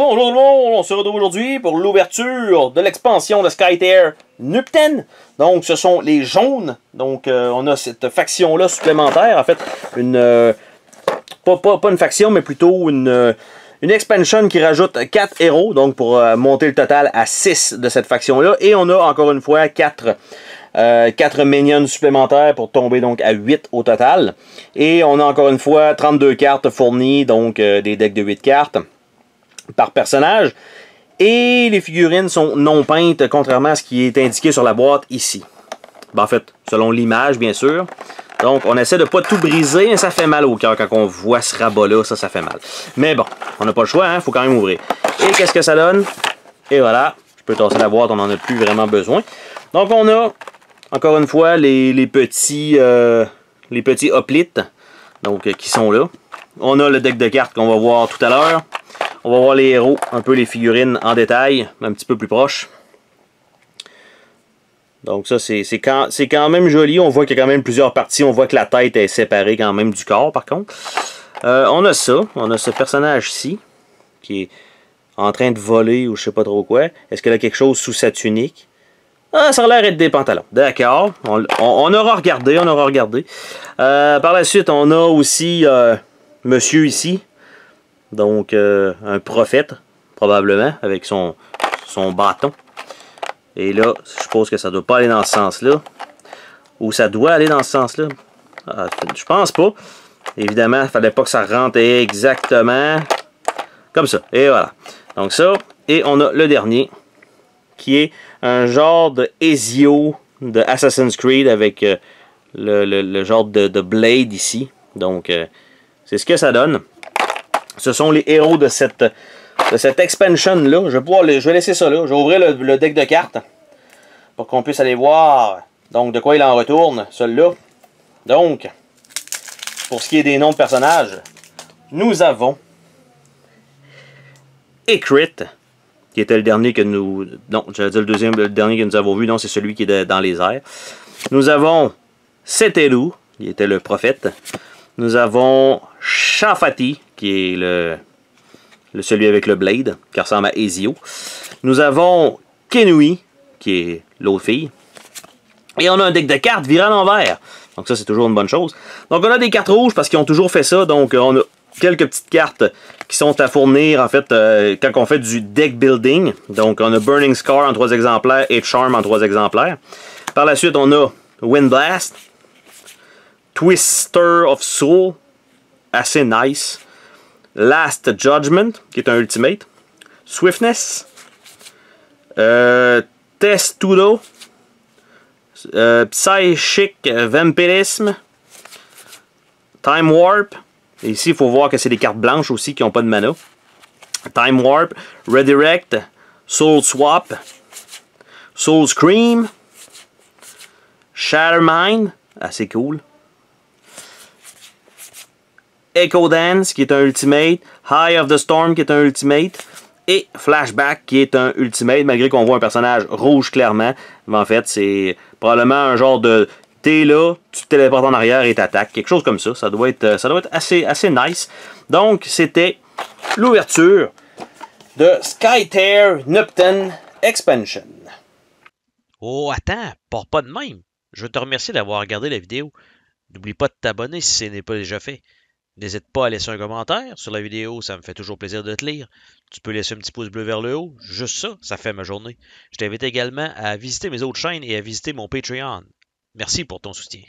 Bonjour tout le monde, on se retrouve aujourd'hui pour l'ouverture de l'expansion de Scyther Nupten. Donc ce sont les jaunes, donc on a cette faction-là supplémentaire, en fait, pas une faction, mais plutôt une expansion qui rajoute 4 héros, donc pour monter le total à 6 de cette faction-là. Et on a encore une fois 4 minions supplémentaires pour tomber donc à 8 au total. Et on a encore une fois 32 cartes fournies, donc des decks de 8 cartes par personnage. Et les figurines sont non peintes, contrairement à ce qui est indiqué sur la boîte ici. Ben, en fait, selon l'image, bien sûr. Donc, on essaie de ne pas tout briser, mais ça fait mal au cœur quand on voit ce rabat-là, ça fait mal. Mais bon, on n'a pas le choix, hein, faut quand même ouvrir. Et qu'est-ce que ça donne? Et voilà, je peux tasser la boîte, on n'en a plus vraiment besoin. Donc, on a, encore une fois, les petits hoplites, donc, qui sont là. On a le deck de cartes qu'on va voir tout à l'heure. On va voir les héros, un peu les figurines en détail, un petit peu plus proche. Donc ça, c'est quand même joli. On voit qu'il y a quand même plusieurs parties. On voit que la tête est séparée quand même du corps, par contre. On a ça. On a ce personnage-ci, qui est en train de voler ou je sais pas trop quoi. Est-ce qu'elle a quelque chose sous sa tunique? Ah, ça a l'air d'être des pantalons. D'accord. On aura regardé, par la suite, on a aussi monsieur ici. Donc, un prophète, probablement, avec son bâton. Et là, je suppose que ça ne doit pas aller dans ce sens-là. Ou ça doit aller dans ce sens-là. Ah, je pense pas. Évidemment, il ne fallait pas que ça rentre exactement comme ça. Et voilà. Donc ça, et on a le dernier, qui est un genre de Ezio de Assassin's Creed avec le genre de blade ici. Donc, c'est ce que ça donne. Ce sont les héros de cette expansion-là. Je vais laisser ça là. Je vais ouvrir le deck de cartes pour qu'on puisse aller voir donc de quoi il en retourne, celui-là. Donc, pour ce qui est des noms de personnages, nous avons Ekrit, qui était le dernier que nous... Non, j'allais dire le dernier que nous avons vu. Non, c'est celui qui est dans les airs. Nous avons Setelu, qui était le prophète. Nous avons Shafati, qui est celui avec le blade, qui ressemble à Ezio. Nous avons Kenui, qui est l'autre fille. Et on a un deck de cartes viré à l'envers. Donc ça, c'est toujours une bonne chose. Donc on a des cartes rouges parce qu'ils ont toujours fait ça. Donc on a quelques petites cartes qui sont à fournir, en fait, quand on fait du deck building. Donc on a Burning Scar en 3 exemplaires et Charm en 3 exemplaires. Par la suite, on a Wind Blast, Twister of Soul, assez nice. Last Judgment, qui est un ultimate. Swiftness. Testudo. Psychic Vampirisme. Time Warp. Et ici, il faut voir que c'est des cartes blanches aussi qui n'ont pas de mana. Time Warp. Redirect. Soul Swap. Soul Scream. Shattermind. Assez cool. Echo Dance, qui est un ultimate. High of the Storm, qui est un ultimate. Et Flashback, qui est un ultimate, malgré qu'on voit un personnage rouge clairement. Mais en fait, c'est probablement un genre de... T'es là, tu te téléportes en arrière et t'attaques. Quelque chose comme ça. Ça doit être assez nice. Donc, c'était l'ouverture de Scyther Nupten Expansion. Oh, attends, pars pas de même. Je veux te remercier d'avoir regardé la vidéo. N'oublie pas de t'abonner si ce n'est pas déjà fait. N'hésite pas à laisser un commentaire sur la vidéo, ça me fait toujours plaisir de te lire. Tu peux laisser un petit pouce bleu vers le haut, juste ça, ça fait ma journée. Je t'invite également à visiter mes autres chaînes et à visiter mon Patreon. Merci pour ton soutien.